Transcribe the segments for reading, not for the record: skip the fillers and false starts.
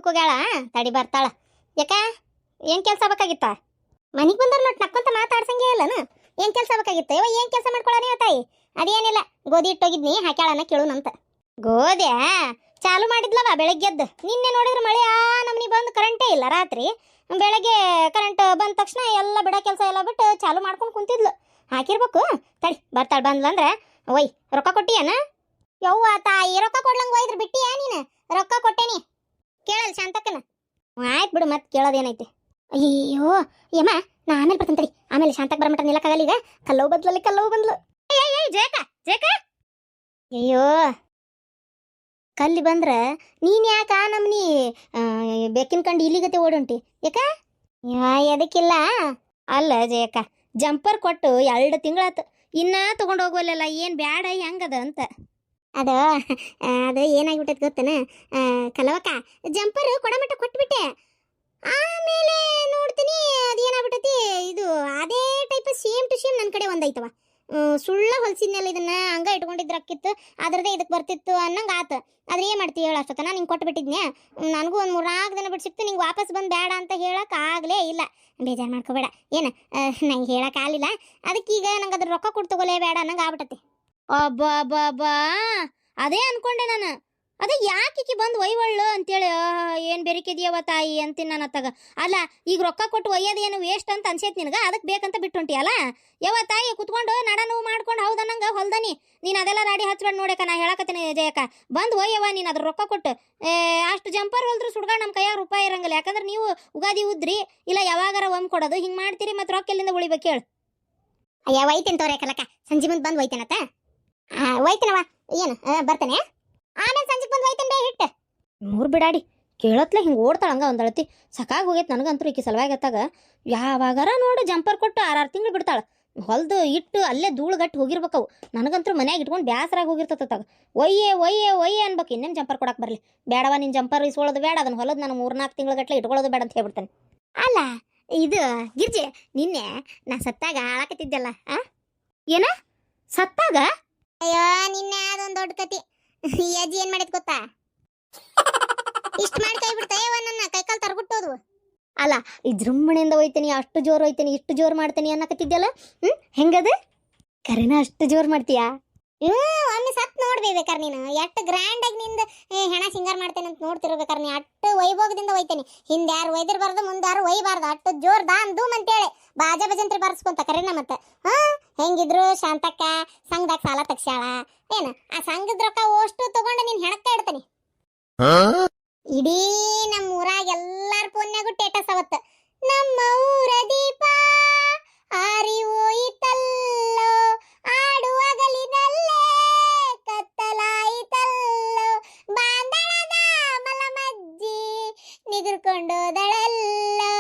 ಕೆಲ್ಸಕ್ಕೆ ಹೋಗ್ಯಾಳ. ತಡಿ ಬರ್ತಾಳ. ಯಾಕ ಏನ್ ಕೆಲ್ಸ ಬೇಕಾಗಿತ್ತ? ಮನಿಗೆ ಬಂದವ್ರ ನೋಟ್ ನಕ್ಕೊಂತ ಮಾತಾಡ್ಸಂಗೆ ಇಲ್ಲನ. ಏನ್ ಕೆಲ್ಸ ಬೇಕಾಗಿತ್ತ? ಇವ ಏನ್ ಕೆಲ್ಸ ಮಾಡ್ಕೊಳಾನೆ ತಾಯಿ? ಅದೇನಿಲ್ಲ, ಗೋಧಿ ಇಟ್ಟೋಗಿದ್ನಿ ಹಾಕ್ಯಾಳನ ಕೇಳುನಂತ. ಗೋಧಿ ಚಾಲು ಮಾಡಿದ್ಲವ ಬೆಳಗ್ಗೆದ್ದು. ನಿನ್ನೆ ನೋಡಿದ್ರೆ ಮಳೆ ಆ ನಮ್ನಿ ಬಂದು ಕರೆಂಟೇ ಇಲ್ಲ. ರಾತ್ರಿ ಬೆಳಗ್ಗೆ ಕರೆಂಟ್ ಬಂದ ತಕ್ಷಣ ಎಲ್ಲ ಬಿಡ ಕೆಲಸ ಎಲ್ಲ ಬಿಟ್ಟು ಚಾಲು ಮಾಡ್ಕೊಂಡು ಕುಂತಿದ್ಲು. ಹಾಕಿರ್ಬೇಕು. ತಡಿ ಬರ್ತಾಳ. ಬಂದ್ಲಂದ್ರೆ ಒಯ್ ರೊಕ್ಕ ಕೊಟ್ಟಿಯನ? ಯವ್ವ ತಾಯಿ, ರೊಕ್ಕ ಕೊಡ್ಲಂಗ ಒಯ್ದ್ರ ಬಿಟ್ಟಿಯಾ ನೀನು? ರೊಕ್ಕ ಕೊಟ್ಟೇನಿ, ಕೇಳಲ್ ಶಾಂತಕ್ಕನ. ಆಯ್ತು ಬಿಡು, ಮತ್ತೆ ಕೇಳೋದೇನೈತಿ. ಅಯ್ಯೋ ಯಮ್ಮ, ನಾ ಆಮೇಲೆ ಬರ್ತೀನಿ ತಡಿ. ಆಮೇಲೆ ಶಾಂತಕ್ಕೆ ಬರಮಟ ನಿಲ್ಲಕ್ಕಾಗಲ್ಲ. ಈಗ ಕಲ್ಲವು ಬದ್ಲಲ್ಲಿ ಕಲ್ಲವು ಬಂದ್ಲು. ಜೇಕ ಜೇಕ, ಅಯ್ಯೋ ಕಲ್ಲಿ ಬಂದ್ರ ನೀನ್ ಯಾಕ ನಮ್ನಿ ಬೆಕ್ಕಿನ ಕಂಡು ಇಲ್ಲಿಗತೆ ಓಡುಂಟಿ? ಯಾಕ? ಎದಕ್ಕಿಲ್ಲ. ಅಲ್ಲ ಜಯಕ್ಕ, ಜಂಪರ್ ಕೊಟ್ಟು 2 ತಿಂಗಳಾತು, ಇನ್ನ ತಗೊಂಡು ಹೋಗೋಲ್ಲ. ಏನ್ ಬ್ಯಾಡ ಹೆಂಗದ ಅಂತ. ಅದು ಏನಾಗ್ಬಿಟ್ಟೈತೆ ಗೊತ್ತನ ಕಲವಕ್ಕ, ಜಂಪರ್ ಕೊಡಮಟ್ಟ ಕೊಟ್ಬಿಟ್ಟೆ. ಆಮೇಲೆ ನೋಡ್ತೀನಿ ಅದೇನಾಗ್ಬಿಟ್ಟೈತಿ, ಇದು ಅದೇ ಟೈಪ್ ಸೇಮ್ ಟು ಸೇಮ್ ನನ್ನ ಕಡೆ ಒಂದೈತವ. ಸುಳ್ಳ ಹೊಲ್ಸಿದ್ನೆಲ್ಲ, ಇದನ್ನ ಹಂಗ ಇಟ್ಕೊಂಡಿದ್ರ ಅಕ್ಕಿತ್ತು, ಅದ್ರದೇ ಇದಕ್ಕೆ ಬರ್ತಿತ್ತು ಅನ್ನಂಗ ಆತ. ಆದ್ರೆ ಏನ್ ಮಾಡ್ತೀವಿ ಹೇಳ? ಅಷ್ಟೊತ್ತನ ನಿಂಗೆ ಕೊಟ್ಟು ಬಿಟ್ಟಿದ್ನೆ. ನನಗೂ ಒಂದು 3-4 ದಿನ ಬಿಟ್ಟು ಸಿಕ್ತು. ನಿಂಗೆ ವಾಪಸ್ ಬಂದು ಬೇಡ ಅಂತ ಹೇಳಕ್ ಆಗ್ಲೇ ಇಲ್ಲ. ಬೇಜಾರು ಮಾಡ್ಕೋಬೇಡ. ಏನು ನಂಗೆ ಹೇಳಕ್ ಆಗಲಿಲ್ಲ, ಅದಕ್ಕೀಗ ನಂಗೆ ಅದ್ರ ರೊಕ್ಕ ಕೊಟ್ಟು ತಗೊಲೇ ಬೇಡ ಅನ್ನಂಗೆ ಆಗ್ಬಿಟ್ಟತಿ. ಅಬ್ಬಾ ಅದೇ ಅನ್ಕೊಂಡೆ ನಾನು. ಅದೇ ಯಾಕೆ ಬಂದು ಒಯ್ವಳ್ಳು ಅಂತೇಳಿ ಏನು ಬೆರಿಕಿದ್ಯವ ತಾಯಿ ಅಂತೀನಿ ನಾನು ಅತ್ತಾಗ. ಅಲ್ಲ ಈಗ ರೊಕ್ಕ ಕೊಟ್ಟು ಒಯ್ಯೋದೇನು ವೇಸ್ಟ್ ಅಂತ ಅನ್ಸೈತಿ ನಿನಗೆ, ಅದಕ್ಕೆ ಬೇಕಂತ ಬಿಟ್ಟುಂಟಿ ಅಲ್ಲ ಯಾವ ತಾಯಿ? ಕುತ್ಕೊಂಡು ನಡ ನೋವು ಮಾಡ್ಕೊಂಡು ಹೌದನ್ನಂಗೆ ಹೊಲ್ದನಿ ನೀನು. ಅದೆಲ್ಲ ರಾಡಿ ಹಚ್ಬೇಡ ನೋಡಕ, ನಾ ಹೇಳಕತ್ತೀನಿ ಜಯಕ್ಕ. ಬಂದು ಒಯ್ಯವ ನೀನು ಅದ್ರ ರೊಕ್ಕ ಕೊಟ್ಟು. ಅಷ್ಟು ಜಂಪರ್ ಹೊಲ್ದ್ರು ಸುಡ್ಗಾಡ್ ನಮ್ಮ ಕೈಯಾಗ ರೂಪಾಯಿ ಇರಂಗಿಲ್ಲ. ಯಾಕಂದ್ರೆ ನೀವು ಉಗಾದಿ ಉದ್ರಿ ಇಲ್ಲ ಯಾವಾಗಾರ ಒಮ್ಮೆ ಕೊಡೋದು ಹಿಂಗೆ ಮಾಡ್ತೀರಿ. ಮತ್ತು ರೊಕ್ಕ ಎಲ್ಲಿಂದ ಉಳಿಬೇಕು ಹೇಳು? ಅಯ್ಯ ಒಯ್ತೇನೆ ತೋರೆ ಕಲಕ್ಕ, ಸಂಜೆ ಮುಂದೆ ಬಂದು ಒಯ್ತೇನತ್ತ. ಒಯ್ತೇನವ, ಏನು ಬರ್ತೇನೆ. ಆಮೇಲೆ ಸಂಜೆ ಬಂದು ಒಯ್ತೇನೆ ಬೇ ಹಿಟ್ಟು. 3 ಬಿಡಾಡಿ ಕೇಳತ್ಲೆ ಹಿಂಗೆ ಓಡ್ತಾಳ ಹಂಗ ಒಂದಳತಿ. ಸಾಕಾಗಿ ಹೋಗೈತೆ ನನಗಂತೂ ಈಕಿ ಸಲುವಾಗತ್ತಾಗ. ಯಾವಾಗಾರ ನೋಡು ಜಂಪರ್ ಕೊಟ್ಟು 6 ತಿಂಗಳು ಬಿಡ್ತಾಳೆ. ಹೊಲ್ದು ಇಟ್ಟು ಅಲ್ಲೇ ಧೂಳುಗಟ್ಟು ಹೋಗಿರ್ಬೇಕವು. ನನಗಂತೂ ಮನ್ಯಾಗ ಇಟ್ಕೊಂಡು ಬ್ಯಾಸರಾಗಿ ಹೋಗಿರ್ತತಾಗ. ಒಯ್ಯೆ ಅನ್ಬೇಕು. ಇನ್ನೇನು ಜಂಪರ್ ಕೊಡಕ್ಕೆ ಬರಲಿ. ಬೇಡವ ನಿನ್ನ ಜಂಪರ್ ಇಸ್ಕೊಳ್ಳೋದು ಬೇಡ, ಅದನ್ನು ಹೊಲದು ನಾನು 3-4 ತಿಂಗಳ ಗಟ್ಟಲೆ ಇಟ್ಕೊಳ್ಳೋದು ಬೇಡ ಅಂತ ಹೇಳ್ಬಿಡ್ತಾನೆ. ಅಲ್ಲ ಇದು ಗಿರ್ಜಿ, ನಿನ್ನೆ ನಾ ಸತ್ತಾಗ ಆಳಕತ್ತಿದ್ದಲ್ಲ, ಏನ ಸತ್ತಾಗ? ಅಯ್ಯೋ ನಿನ್ನೆ ಅದೊಂದು ದೊಡ್ಡ ಕತಿ. ಈ ಅಜ್ಜಿ ಏನ್ ಮಾಡಿದ್ ಗೊತ್ತಾ? ಇಷ್ಟು ಮಾಡಿ ಕೈ ಬಿಡ್ತಾಯವ, ನನ್ನ ಕೈಕಾಲು ತರಗುಟ್ಟೋದು. ಅಲ್ಲ ಈ ಜೃಂಭಣೆಯಿಂದ ಹೋಯ್ತೀನಿ, ಅಷ್ಟು ಜೋರು ಹೋಯ್ತೀನಿ, ಇಷ್ಟು ಜೋರು ಮಾಡ್ತೀನಿ ಅನ್ನಕತ್ತಿದ್ದಲ್ಲ. ಹೆಂಗದ? ಕರೆನ ಅಷ್ಟು ಜೋರು ಮಾಡ್ತೀಯಾ? ಒಮ್ಮೆ ಸತ್ ನೋಡ್ಬೇಕಾರೆ ನೀನು ಎಷ್ಟು ಗ್ರ್ಯಾಂಡ್ ಆಗಿ ನಿಂದ ಹೆಣ ಸಿಂಗಾರ ಮಾಡ್ತೇನೆ ಅಂತ ನೋಡ್ತಿರ್ಬೇಕಾರೆ ನೀ ಅಷ್ಟು ವೈಭೋಗದಿಂದ ಒಯ್ತೇನೆ. ಹಿಂದೆ ಯಾರು ಒಯ್ದಿರ್ಬಾರ್ದು, ಮುಂದೆ ಯಾರು ಒಯ್ಬಾರ್ದು. ಅಷ್ಟು ಜೋರ್ ದಾಮ್ ಧೂಮ್ ಅಂತೇಳಿ ಬಾಜ ಭಜಂತ್ರಿ ಬಾರಿಸ್ಕೊಂತ ಕರೆನ. ಮತ್ತೆ ಹೆಂಗಿದ್ರು ಶಾಂತಕ್ಕ ಸಂಘದಾಗ ಸಾಲ ತಗ್ಸ್ಯಾಳ. ಏನು ಆ ಸಂಘದ ರೊಕ್ಕ ಅಷ್ಟು ತಗೊಂಡು ನೀನ್ ಹೆಣಕ್ಕ ಇಡ್ತಾನೆ. ಇಡೀ ನಮ್ಮ ಊರಾಗ ಎಲ್ಲಾರ ಫೋನ್ಯಾಗು ಟೇಟಸ್ ಅವತ್ತು, ನಮ್ಮ ಊರ ದೀಪ ಆರಿ ಹೋಯಿತಲ್ಲೋ, ಆಡುವಾಗಲಿನಲ್ಲೇ ಕತ್ತಲಾಯಿತಲ್ಲೋ, ಬಾಂಧಳದ ಮಲಮಜ್ಜಿ ನಿಗುರ್ಕೊಂಡೋದಳಲ್ಲೋ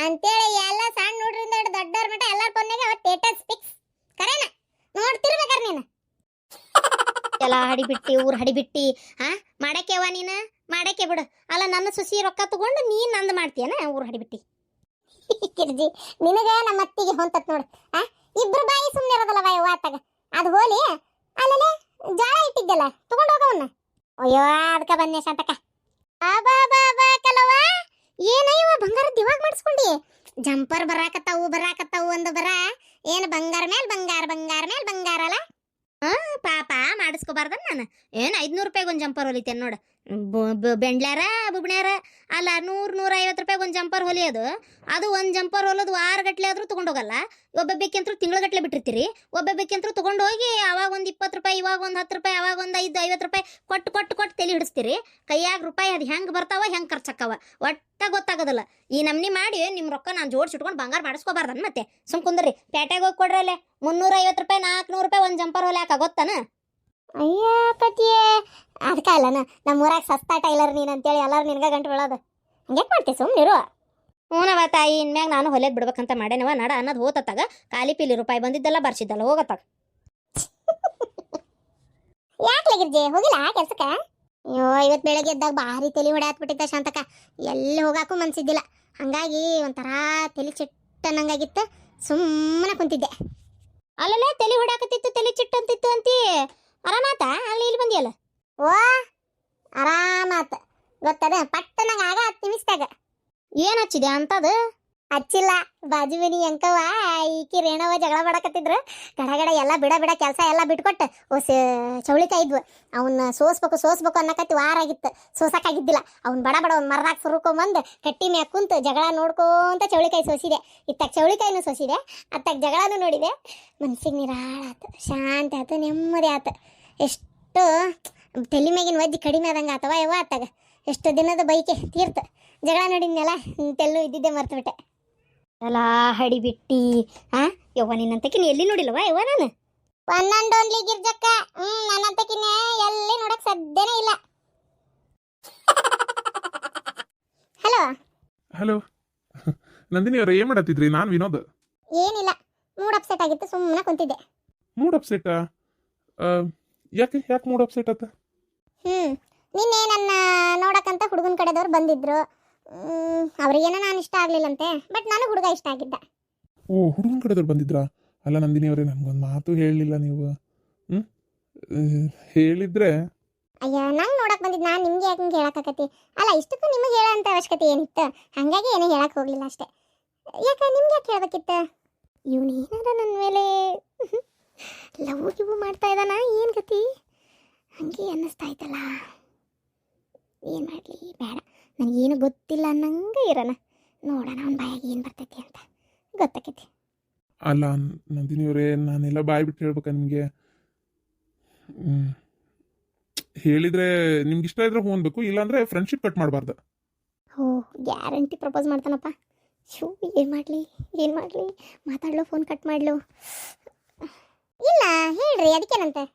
ಅಂತೇಳಿ ಎಲ್ಲ ಸಣ್ಣ ಹುಡ್ರಿಂದ ದೊಡ್ಡವ್ರ ಮಟ್ಟ ಎಲ್ಲಾರ ಫೋನ್ಯಾಗ ಅವತ್ತು ಟೇಟಸ್ ಫಿಕ್ಸ್. ಕರೆನ ನೋಡ್ತಿರ್ಬೇಕಾರೆ ನೀನು ಎಲ್ಲ ಹಡಿಬಿಟ್ಟಿ ಊರ್ ಹಡಿಬಿಟ್ಟಿ ಮಾಡಕ್ಕೆವ ನೀನು? ಮಾಡಕ್ಕೆ ಬಿಡು. ಅಲ್ಲ ನನ್ನ ಸುಸಿ ರೊಕ್ಕ ತಗೊಂಡು ನೀನ್ ನಂದು ಮಾಡ್ತೀಯನ ಊರ್ ಹಡಿಬಿಟ್ಟಿ. ಕಿರ್ಜಿ ನಿನಗ ನಮ್ಮ ಅತ್ತಿಗೆ ಹೊಂತತ್ ನೋಡು. ಇಬ್ರು ಬಾಯಿ ಸುಮ್ಮನೆ ಇರೋದಲ್ಲ ವಾತಾಗ. ಅದು ಹೋಲಿ, ಅಲ್ಲೇ ಜಾಳ ಇಟ್ಟಿದ್ದಲ್ಲ ತಗೊಂಡು ಹೋಗವನ್ನ. ಅಯ್ಯೋ ಅದಕ್ಕ ಬನ್ನಿ ಶಾಂತಕ್ಕ. ಕಲವ ಏನಯ್ಯವ ಬಂಗಾರದ್ದು ಇವಾಗ ಮಾಡಿಸ್ಕೊಂಡಿ? ಜಂಪರ್ ಬರಾಕತ್ತಾವು ಒಂದು ಬರ. ಏನು ಬಂಗಾರ ಮೇಲೆ ಬಂಗಾರ ಅಲ್ಲ? ಪಾಪ ಮಾಡಿಸ್ಕೋಬಾರ್ದ ನಾನು? ಏನು 500 ರೂಪಾಯಿಗೆ ಒಂದು ಜಂಪರ್ ಹೊಲಿತೇನೆ ನೋಡು. ಬೆಂಡ್ಲಾರ ಬುಬ್ಣ್ಯಾರ ಅಲ್ಲ 100-150 ರೂಪಾಯಿಗೆ ಒಂದು ಜಂಪರ್ ಹೊಲಿಯೋದು. ಅದು ಒಂದು ಜಂಪರ್ ಹೊಲೋದು ವಾರಗಟ್ಲೆ ಆದರೂ ತೊಗೊಂಡೋಗಲ್ಲ. ಒಬ್ಬೊಬ್ಬಕ್ಕಂತರೂ ತಿಂಗಳಗಟ್ಲೆ ಬಿಟ್ಟಿರ್ತೀರಿ. ಒಬ್ಬೊಬ್ಬಕ್ಕಂತರೂ ತೊಗೊಂಡೋಗಿ ಅವಾಗ ಒಂದು 20 ರೂಪಾಯಿ, ಇವಾಗ ಒಂದು 10 ರೂಪಾಯಿ, ಅವಾಗ ಒಂದು 50 ರೂಪಾಯಿ ಕೊಟ್ಟು ತಲೆ ಹಿಡಿಸ್ತೀರಿ. ಕೈಯಾಗ ರೂಪಾಯಿ ಅದು ಹೆಂಗೆ ಬರ್ತಾವ ಹೆಂಗೆ ಖರ್ಚಕ್ಕವ ಒಟ್ಟ ಗೊತ್ತಾಗೋದಿಲ್ಲ. ಈ ನಮ್ನಿ ಮಾಡಿ ನಿಮ್ಮ ರೊಕ್ಕ ನಾನು ಜೋಡಿಸಿಟ್ಕೊಂಡು ಬಂಗಾರ ಮಾಡಿಸ್ಕೋಬಾರ್ದನ್? ಮತ್ತೆ ಸುಮ್ ಕುಂದ್ರಿ, ಪೇಟೆಗೆ ಹೋಗಿ ಕೊಡ್ರಿ. ಅಲ್ಲೇ 350 ರೂಪಾಯಿ 400 ರೂಪಾಯಿ ಒಂದು ಜಂಪರ್ ಹೊಲಿಯಾಕ ಗೊತ್ತಾನ? ಅಯ್ಯ ಕತಿಯೇ, ಅದಕ್ಕೆ ಅಲ್ಲನ ನಮ್ಮ ಊರಾಗ ಸಸ್ತಾ ಟೈಲರ್ ನೀನು ಅಂತೇಳಿ ಎಲ್ಲರೂ ನಿನಗೆ ಗಂಟು ಬೀಳೋದು. ಹಂಗೆ ಮಾಡ್ತೀವಿ ಸುಮ್ಮನಿರು. ಹ್ಞೂನವ ತಾಯಿ, ಇನ್ಮ್ಯಾಗ ನಾನು ಹೊಲಿಯೋದು ಬಿಡ್ಬೇಕಂತ ಮಾಡೇನವ. ನಡ ಅನ್ನೋದು ಹೋತತ್ತಾಗ ಖಾಲಿ ಪೀಲಿ ರೂಪಾಯಿ ಬಂದಿದ್ದಲ್ಲ ಬರ್ಸಿದ್ದಲ್ಲ ಹೋಗತ್ತಾಗ. ಯಾಕೆ ಗಿರ್ಜಿ ಹೋಗಿಲ್ಲ ಕೆಲ್ಸಕ್ಕೆ? ಅಯ್ಯೋ ಇವತ್ತು ಬೆಳಗ್ಗೆ ಎದ್ದಾಗ ಭಾರಿ ತಲೆ ಹೊಡೆಯಾತ್ಬಿಟ್ಟಿದ್ದ ಶಾಂತಕ್ಕ. ಎಲ್ಲಿ ಹೋಗಾಕು ಮನ್ಸಿದ್ದಿಲ್ಲ. ಹಂಗಾಗಿ ಒಂಥರ ತಲೆ ಚಿಟ್ಟನ್ನಂಗಾಗಿತ್ತು. ಸುಮ್ಮನೆ ಕುಂತಿದ್ದೆ. ಅಲ್ಲಲ್ಲೇ ತಲೆ ಹೊಡ್ಯಾಕತ್ತಿತ್ತು, ತಲೆ ಚಿಟ್ಟಂತಿತ್ತು ಅಂತಿ. ಆರಾಮಾತ? ಅಲ್ಲಿ ಇಲ್ಲಿ ಬಂದಿಯಲ್ಲ? ಓ ಆರಾಮಾತ. ಗೊತ್ತದ ಪಟ್ಟನಾಗ ಆಗ 10 ನಿಮಿಷದಾಗ. ಏನ್ ಹಚ್ಚಿದೆ ಅಂತದು? ಹಚ್ಚಿಲ್ಲ, ಬಾಜು ಮನಿ ಅಂಕವ ಈಕಿ ರೇಣವ ಜಗಳ ಮಾಡಕತ್ತಿದ್ರು. ಗಡಗಡ ಎಲ್ಲ ಬಿಡ ಕೆಲಸ ಎಲ್ಲ ಬಿಟ್ಕೊಟ್ಟು ಚೌಳಿಕಾಯಿ ಇದ್ವು, ಅವನ್ನ ಸೋಸ್ಬೇಕು ಅನ್ನಕತ್ತಿ ವಾರ ಆಗಿತ್ತು. ಸೋಸಕ್ಕಾಗಿದ್ದಿಲ್ಲ. ಅವ್ನು ಬಡ ಒಂದು ಮರದಾಗ ಸುರುಕೊಂಬಂದು ಕಟ್ಟಿ ಮ್ಯಾಗ ಕುಂತು ಜಗಳ ನೋಡ್ಕೊಂತ ಚೌಳಿಕಾಯಿ ಸೋಸಿದೆ. ಇತ್ತಾಗ ಚೌಳಿಕಾಯಿನೂ ಸೋಸಿದೆ, ಅತ್ತಾಗ ಜಗಳನೂ ನೋಡಿದೆ. ಮನ್ಸಿಗೆ ನಿರಾಳ ಆತು, ಶಾಂತಿ ಆತು, ನೆಮ್ಮದಿ ಆತು. ಎಷ್ಟು ತಲೆ ಮ್ಯಾಗಿನ ವಜ್ಜಿ ಕಡಿಮೆ ಆದಂಗೆ ಆತವ ಯವ್ವ. ಅತ್ತಾಗ ಎಷ್ಟು ದಿನದ ಬೈಕೆ ತೀರ್ತು. ಜಗಳ ನೋಡಿದ್ನಲ್ಲ, ತೆಲ್ಲು ಇದ್ದಿದ್ದೆ ಮರ್ತುಬಿಟ್ಟೆ. ಎಲ್ಲ ಹಡಿಬಿಟ್ಟಿ ಯವ್ವ, ನಿನ್ನಂತಕಿನ ಎಲ್ಲಿ ನೋಡಿಲ್ಲವ ಯವ್ವ ನಾನು. ಒಂದೊಂದೊಂದ್ಲಿ ಗಿರ್ಜಕ್ಕ, ನನ್ನಂತಕಿನ ಎಲ್ಲಿ ನೋಡಕ್ ಸಾಧ್ಯನೇ ಇಲ್ಲ. ಹಲೋ ಹಲೋ ನಂದಿನಿ ಅವರೇ, ಏನ್ ಮಾಡತ್ತಿದ್ರಿ? ನಾನು ವಿನೋದ್. ಏನಿಲ್ಲ, ಮೂಡ್ ಅಪ್ಸೆಟ್ ಆಗಿತ್ತು, ಸುಮ್ಮನೆ ಕುಂತಿದ್ದೆ. Mood upset? ಯಾಕೆ ಮೂಡ್ ಅಪ್ಸೆಟ್ ಆತ? ನಿನ್ನೆ ನನ್ನ ನೋಡಕ್ಕಂತ ಹುಡುಗನ ಕಡೆದವ್ರು ಬಂದಿದ್ರು. ಅವ್ರಿಗೇನೋ ನಾನು ಇಷ್ಟ ಆಗ್ಲಿಲ್ಲಂತೆ, ಬಟ್ ನನಗೆ ಹುಡುಗ ಇಷ್ಟ ಆಗಿದ್ದ. ಓ, ಹುಡುಗನ ಕಡೆದವ್ರು ಬಂದಿದ್ರಾ? ಅಲ್ಲ ನಂದಿನಿ ಅವರೇ, ನನ್ಗೊಂದು ಮಾತು ಹೇಳಲಿಲ್ಲ ನೀವು. ಹೇಳಿದ್ರೆ ಅಯ್ಯ, ನಂಗೆ ನೋಡಕ್ ಬಂದಿದ್ದು ನಾನು ನಿಮ್ಗೆ ಯಾಕೆ ಹಿಂಗೆ ಹೇಳಕ್ಕಾಕತಿ? ಅಲ್ಲ, ಇಷ್ಟಕ್ಕೂ ನಿಮಗೆ ಹೇಳೋಂಥ ಅವಶ್ಯಕತೆ ಏನಿತ್ತು? ಹಾಗಾಗಿ ಏನೂ ಹೇಳಕ್ ಹೋಗ್ಲಿಲ್ಲ ಅಷ್ಟೇ. ಯಾಕೆ ನಿಮ್ಗೆ ಯಾಕೆ ಹೇಳ್ಬೇಕಿತ್ತು? ಇವನು ಏನಾರ ನನ್ನ ಮೇಲೆ ಲವ್ ಗಿವ್ ಮಾಡ್ತಾ ಇದ್ದಾನ, ಏನು ಗತಿ? ಹಂಗೆ ಅನ್ನಿಸ್ತಾ ಇತ್ತಲ್ಲ. ಏನು ಮಾಡಲಿ, ಬೇಡ, ನನಗೇನು ಗೊತ್ತಿಲ್ಲ ಅನ್ನಂಗೆ ಇರೋಣ. ನೋಡೋಣ ಅವ್ನ ಬಾಯಾಗಿ ಏನು ಬರ್ತೈತಿ ಅಂತ ಗೊತ್ತಾಕೈತಿ. ಅಲ್ಲ ನಂದಿನಿ ಅವರೇ, ನಾನೆಲ್ಲ ಬಾಯ್ ಬಿಟ್ಟು ಹೇಳ್ಬೇಕಾ ನಿಮಗೆ? ಹೇಳಿದ್ರೆ ನಿಮ್ಗೆ ಇಷ್ಟ ಇದ್ರೆ ಹೋಗ್ಬೇಕು, ಇಲ್ಲಾಂದ್ರೆ ಫ್ರೆಂಡ್ಶಿಪ್ ಕಟ್ ಮಾಡಬಾರ್ದು. ಓ, ಗ್ಯಾರಂಟಿ ಪ್ರಪೋಸ್ ಮಾಡ್ತಾನಪ್ಪ. ಶೂ, ಏನು ಮಾಡಲಿ ಮಾತಾಡ್ಲೋ, ಫೋನ್ ಕಟ್ ಮಾಡ್ಲು? ಇಲ್ಲ ಹೇಳ್ರಿ, ಅದಕ್ಕೇನಂತೆ?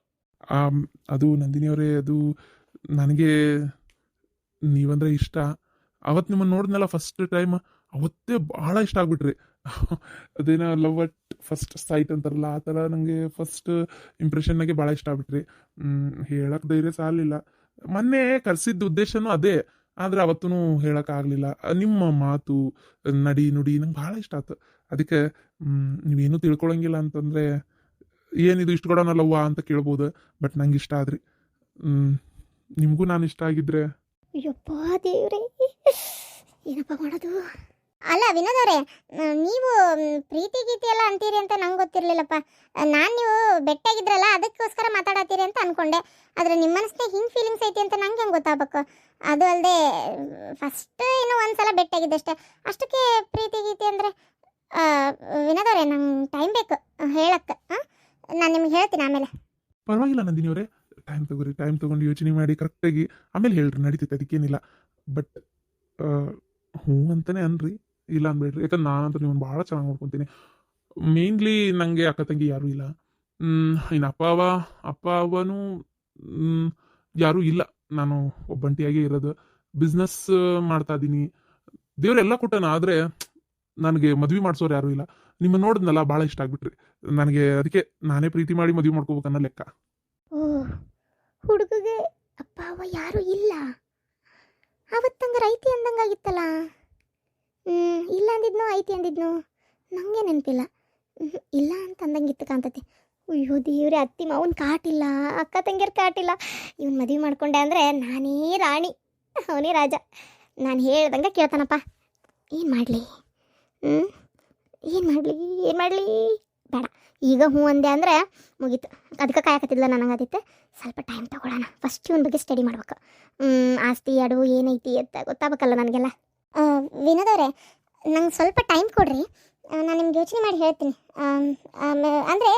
ಅದು ನಂದಿನಿ ಅವರೇ, ಅದು ನನಗೆ ನೀವಂದ್ರೆ ಇಷ್ಟ. ಅವತ್ತು ನಿಮ್ಮನ್ನು ನೋಡಿದ್ನಲ್ಲ ಫಸ್ಟ್ ಟೈಮ್, ಅವತ್ತೇ ಭಾಳ ಇಷ್ಟ ಆಗ್ಬಿಟ್ರಿ. ಅದೇನೋ ಲವ್ ಅಟ್ ಫಸ್ಟ್ ಸೈಟ್ ಅಂತಾರಲ್ಲ, ಆ ಥರ ನನಗೆ ಫಸ್ಟ್ ಇಂಪ್ರೆಷನ್ನಾಗೆ ಭಾಳ ಇಷ್ಟ ಆಗ್ಬಿಟ್ರಿ. ಹೇಳಕ್ಕೆ ಧೈರ್ಯ ಸಾಲಿಲ್ಲ. ಮೊನ್ನೆ ಕರೆಸಿದ್ದ ಉದ್ದೇಶನೂ ಅದೇ, ಆದರೆ ಅವತ್ತೂ ಹೇಳೋಕ್ಕಾಗಲಿಲ್ಲ. ನಿಮ್ಮ ಮಾತು, ನುಡಿ ನಂಗೆ ಭಾಳ ಇಷ್ಟ ಆಯ್ತು. ಅದಕ್ಕೆ ನೀವೇನು ತಿಳ್ಕೊಳಂಗಿಲ್ಲ ಅಂತಂದರೆ, ಏನಿದು ಇಷ್ಟು ಕೊಡೋಣ ಲವ್ವ ಅಂತ ಕೇಳ್ಬೋದು. ಬಟ್ ನಂಗೆ ಇಷ್ಟ ಆದ್ರಿ. ನಿಮಗೂ ನಾನು ಇಷ್ಟ ಆಗಿದ್ರೆ. ಅಯ್ಯಪ್ಪ ದೇವ್ರೇ, ಏನಪ್ಪ ಮಾಡೋದು? ಅಲ್ಲ ವಿನೋದ್ ಅವರೇ, ನೀವು ಪ್ರೀತಿ ಗೀತಿ ಎಲ್ಲ ಅಂತೀರಿ ಅಂತ ನಂಗೆ ಗೊತ್ತಿರಲಿಲ್ಲಪ್ಪ. ನಾನು ನೀವು ಬೆಟ್ಟಾಗಿದ್ರಲ್ಲ, ಅದಕ್ಕೋಸ್ಕರ ಮಾತಾಡತ್ತೀರಿ ಅಂತ ಅನ್ಕೊಂಡೆ. ಆದರೆ ನಿಮ್ಮ ಮನಸ್ಸಿನಾಗ ಹಿಂಗೆ ಫೀಲಿಂಗ್ಸ್ ಐತಿ ಅಂತ ನಂಗೆ ಹೆಂಗೆ ಗೊತ್ತಾಗಬೇಕು? ಅದು ಅಲ್ಲದೆ ಫಸ್ಟ್ ಇನ್ನೂ ಒಂದು ಸಲ ಬೆಟ್ಟಾಗಿದ್ದಷ್ಟೇ, ಅಷ್ಟಕ್ಕೆ ಪ್ರೀತಿ ಗೀತಿ ಅಂದರೆ ವಿನೋದ್ ಅವರೇ, ನಂಗೆ ಟೈಮ್ ಬೇಕು ಹೇಳಕ್ಕೆ. ನಾನು ನಿಮ್ಗೆ ಹೇಳ್ತೀನಿ ಆಮೇಲೆ. ಪರವಾಗಿಲ್ಲ ನಂದಿನಿ ಅವರೇ, ಟೈಮ್ ತಗೊಂಡು ಯೋಚನೆ ಮಾಡಿ ಕರೆಕ್ಟಾಗಿ ಆಮೇಲೆ ಹೇಳ್ರಿ, ನಡೀತೈತೆ, ಅದಕ್ಕೇನಿಲ್ಲ. ಬಟ್ ಹ್ಞೂ ಅಂತಲೇ ಅನ್ರಿ, ಇಲ್ಲ ಅನ್ಬೇಡ್ರಿ. ಯಾಕಂದ್ರೆ ನಾನಂತೂ ನೀವು ಭಾಳ ಚೆನ್ನಾಗಿ ನೋಡ್ಕೊತೀನಿ. ಮೇನ್ಲಿ ನನಗೆ ಅಕ್ಕ ತಂಗಿ ಯಾರೂ ಇಲ್ಲ. ಇನ್ನು ಅಪ್ಪ ಅವನೂ ಯಾರೂ ಇಲ್ಲ. ನಾನು ಒಬ್ಬಂಟಿಯಾಗೇ ಇರೋದು. ಬಿಸ್ನೆಸ್ ಮಾಡ್ತಾ ಇದ್ದೀನಿ. ದೇವರೆಲ್ಲ ಕೊಟ್ಟನ, ಆದರೆ ನನಗೆ ಮದುವೆ ಮಾಡಿಸೋರು ಯಾರೂ ಇಲ್ಲ. ನಿಮ್ಮ ನೋಡಿದ್ನಲ್ಲ, ಭಾಳ ಇಷ್ಟ ಆಗ್ಬಿಟ್ರಿ ನನಗೆ. ಅದಕ್ಕೆ ನಾನೇ ಪ್ರೀತಿ ಮಾಡಿ ಮದುವೆ ಮಾಡ್ಕೋಬೇಕನ್ನೋ ಲೆಕ್ಕ. ಓ, ಹುಡುಗಗೆ ಅಪ್ಪ ಅವ್ವ ಯಾರೂ ಇಲ್ಲ. ಅವತ್ತಂಗಾರ ಐತಿ ಅಂದಂಗಾಗಿತ್ತಲ್ಲ. ಇಲ್ಲ ಅಂದಿದ್ನು, ಐತಿ ಅಂದಿದ್ನು, ನನಗೆ ನೆನಪಿಲ್ಲ. ಇಲ್ಲ ಅಂತ ಅಂದಂಗಿತ್ತು ಕಾಂತತಿ. ಅಯ್ಯೋ ದೇವ್ರೆ, ಅತ್ತಿ ಮಾವನ್ ಕಾಟಿಲ್ಲ, ಅಕ್ಕ ತಂಗಿಯರ್ ಕಾಟಿಲ್ಲ. ಇವನು ಮದುವೆ ಮಾಡ್ಕೊಂಡೆ ಅಂದರೆ ನಾನೇ ರಾಣಿ, ಅವನೇ ರಾಜ. ನಾನು ಹೇಳ್ದಂಗೆ ಕೇಳ್ತಾನಪ್ಪ. ಏನು ಮಾಡಲಿ? ಏನು ಮಾಡಲಿ? ಬೇಡ, ಈಗ ಹ್ಞೂ ಅಂದೆ ಅಂದರೆ ಮುಗೀತು. ಅದಕ್ಕೆ ಕಾಯಕತ್ತಿಲ್ಲ ನನಗಾದಿತ್ತು. ಸ್ವಲ್ಪ ಟೈಮ್ ತೊಗೊಳ್ಳೋಣ, ಫಸ್ಟ್ ಇವನ ಬಗ್ಗೆ ಸ್ಟಡಿ ಮಾಡ್ಬೇಕು. ಆಸ್ತಿ ಅಡವು ಏನೈತಿ ಅಂತ ಗೊತ್ತಾಗಬೇಕಲ್ಲ ನನಗೆಲ್ಲ. ವಿನೋದ್ ಅವರೇ, ನಂಗೆ ಸ್ವಲ್ಪ ಟೈಮ್ ಕೊಡ್ರಿ, ನಾನು ನಿಮ್ಗೆ ಯೋಚನೆ ಮಾಡಿ ಹೇಳ್ತೀನಿ. ಅಂದರೆ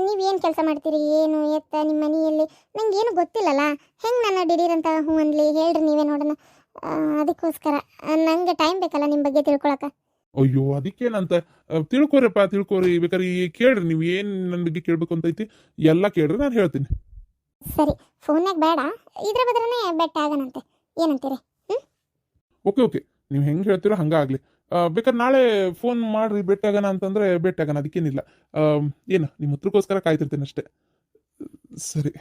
ನೀವೇನು ಕೆಲಸ ಮಾಡ್ತೀರಿ, ಏನು ಎತ್ತ, ನಿಮ್ಮ ಮನೆಯಲ್ಲಿ ನನಗೇನು ಗೊತ್ತಿಲ್ಲಲ್ಲ. ಹೆಂಗೆ ನಾನು ದಿಢೀರಂತ ಹ್ಞೂ ಅನ್ಲಿ? ಹೇಳ್ರಿ ನೀವೇ ನೋಡೋಣ. ಅದಕ್ಕೋಸ್ಕರ ನನಗೆ ಟೈಮ್ ಬೇಕಲ್ಲ ನಿಮ್ಮ ಬಗ್ಗೆ ತಿಳ್ಕೊಳಕ್ಕೆ. ಅಯ್ಯೋ, ಅದಕ್ಕೇನಂತ? ತಿಳ್ಕೊರಿ. ಬೇಕಾದ್ರೆ ಕೇಳ್ರಿ, ನೀವು ಏನು ನನ್ನ ಬಗ್ಗೆ ಕೇಳಬೇಕು ಅಂತೈತಿ ಎಲ್ಲ ಕೇಳ್ರಿ, ನಾನು ಹೇಳ್ತೀನಿ. ಸರಿ, ಫೋನ್ಯಾಗ ಬೇಡ, ಇದ್ರ ಬದ್ರನೇ ಬೆಟ್ಟ ಆಗನಂತೆ, ಏನಂತೀರಿ? ಓಕೆ, ನೀವು ಹೆಂಗೆ ಹೇಳ್ತೀರೋ ಹಂಗಾಗಲಿ. ಬೇಕಾದ್ರೆ ನಾಳೆ ಫೋನ್ ಮಾಡ್ರಿ, ಭೇಟಿಯಾಗೋಣ ಅಂತಂದರೆ ಭೇಟಿಯಾಗೋಣ, ಅದಕ್ಕೇನಿಲ್ಲ. ಏನು ನಿಮ್ಮ ಉತ್ತರಕ್ಕೋಸ್ಕರ ಕಾಯ್ತಿರ್ತೀನಿ ಅಷ್ಟೇ. ಸರಿ,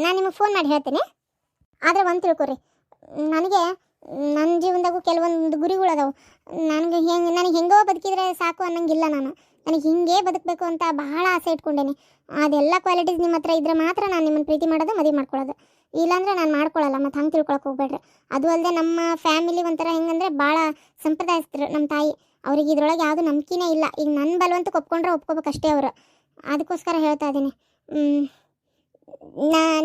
ನಾನು ನಿಮಗೆ ಫೋನ್ ಮಾಡಿ ಹೇಳ್ತೀನಿ. ಆದರೆ ಒಂದು ತಿಳ್ಕೊರಿ, ನನಗೆ ನನ್ನ ಜೀವನದಾಗೂ ಕೆಲವೊಂದು ಗುರಿಗಳು ಅದಾವೆ. ನನಗೆ ಹೆಂಗೋ ಬದುಕಿದ್ರೆ ಸಾಕು ಅನ್ನಂಗಿಲ್ಲ. ನನಗೆ ಹಿಂಗೆ ಬದುಕಬೇಕು ಅಂತ ಬಹಳ ಆಸೆ ಇಟ್ಕೊಂಡೇನೆ. ಅದೆಲ್ಲ ಕ್ವಾಲಿಟೀಸ್ ನಿಮ್ಮ ಹತ್ರ ಇದ್ರೆ ಮಾತ್ರ ನಾನು ನಿಮ್ಮನ್ನು ಪ್ರೀತಿ ಮಾಡೋದು, ಮದುವೆ ಮಾಡ್ಕೊಳ್ಳೋದು. ಇಲ್ಲಾಂದ್ರೆ ನಾನು ಮಾಡ್ಕೊಳ್ಳಲ್ಲ. ಮತ್ತು ಹಂಗೆ ತಿಳ್ಕೊಳಕ್ಕೆ ಹೋಗ್ಬೇಡ್ರಿ. ಅದು ಅಲ್ಲದೆ ನಮ್ಮ ಫ್ಯಾಮಿಲಿ ಒಂಥರ ಹೆಂಗಂದ್ರೆ ಭಾಳ ಸಂಪ್ರದಾಯಸ್ಥರು ನಮ್ಮ ತಾಯಿ. ಅವ್ರಿಗೆ ಇದ್ರೊಳಗೆ ಯಾವುದು ನಂಬಿಕೆನೇ ಇಲ್ಲ. ಈಗ ನನ್ನ ಬಲವಂತಕ್ಕೆ ಒಪ್ಕೊಂಡ್ರೆ ಒಪ್ಕೋಬೇಕಷ್ಟೇ ಅವರು. ಅದಕ್ಕೋಸ್ಕರ ಹೇಳ್ತಾ ಇದ್ದೀನಿ.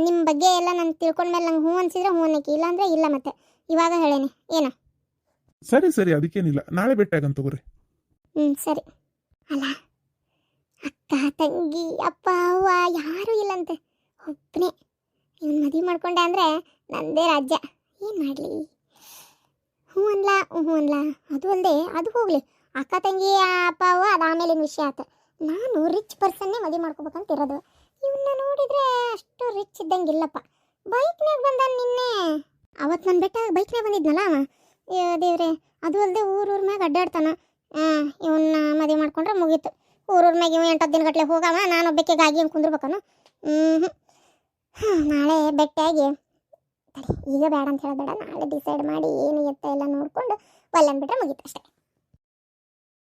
ನಿಮ್ಮ ಬಗ್ಗೆ ಎಲ್ಲ ನಾನು ತಿಳ್ಕೊಂಡ್ಮೇಲೆ ನಂಗೆ ಹ್ಞೂ ಅನ್ಸಿದ್ರೆ ಹ್ಞೂ ಅನ್ನಕ್ಕೆ, ಇಲ್ಲಾಂದ್ರೆ ಇಲ್ಲ. ಮತ್ತೆ ಇವಾಗ ಹೇಳೇನಿ ಏನೋ. ಸರಿ ಸರಿ, ಅದಕ್ಕೇನಿಲ್ಲ, ನಾಳೆ ಭೇಟಿಯಾಗಂತ ತಗೋರಿ. ಸರಿ. ಅಲ್ಲ, ಅಕ್ಕ ತಂಗಿ ಅಪ್ಪ ಅವ್ವ ಯಾರೂ ಇಲ್ಲಂತೆ, ಒಬ್ಬನೇ. ಇವನು ಮದುವೆ ಮಾಡ್ಕೊಂಡೆ ಅಂದರೆ ನಂದೇ ರಾಜ್ಯ. ಏನು ಮಾಡಲಿ? ಹ್ಞೂ ಅನ್ಲ. ಅದು ಅಲ್ಲದೆ ಅದು ಹೋಗಲಿ, ಅಕ್ಕ ತಂಗಿ ಅಪ್ಪ ಅವ್ವ ಅದು ಆಮೇಲಿನ ವಿಷಯ ಆಯ್ತು. ನಾನು ರಿಚ್ ಪರ್ಸನ್ನೇ ಮದುವೆ ಮಾಡ್ಕೋಬೇಕಂತ ಇರೋದು. ಇವನ್ನ ನೋಡಿದರೆ ಅಷ್ಟು ರಿಚ್ ಇದ್ದಂಗಿಲ್ಲಪ್ಪ. ಬೈಕ್ನಾಗ ಬಂದ ನಿನ್ನೆ, ಅವತ್ತು ನಾನು ಬೈಕ್ನಾಗ ಬಂದಿದ್ನಲ್ಲ ಅವ. ದೇವ್ರೆ, ಅದು ಅಲ್ಲದೆ ಊರೂರ ಮ್ಯಾಗ ಅಡ್ಡಾಡ್ತಾನ. ಇವನ್ನ ಮದುವೆ ಮಾಡ್ಕೊಂಡ್ರೆ ಮುಗೀತು. ಊರೂರ ಮ್ಯಾಗ ಇವ 8 ದಿನಗಟ್ಲೆ ಹೋಗವ, ನಾನು ಒಬ್ಬಕ್ಕೆ ಗಾಗಿ ಹಂಗೆ ಕುಂದ್ರಬೇಕನು. ನಾಳೆ ಬೆಟ್ಟಾಗಿ ಈಗ ಬೇಡ ಅಂತ ಹೇಳಬೇಡ, ನಾಳೆ ಡಿಸೈಡ್ ಮಾಡಿ ಏನು ಎತ್ತ ಎಲ್ಲ ನೋಡಿಕೊಂಡು ಒಲ್ಲೆ ಅಂದ್ಬಿಟ್ರೆ ಮುಗೀತು ಅಷ್ಟೇ.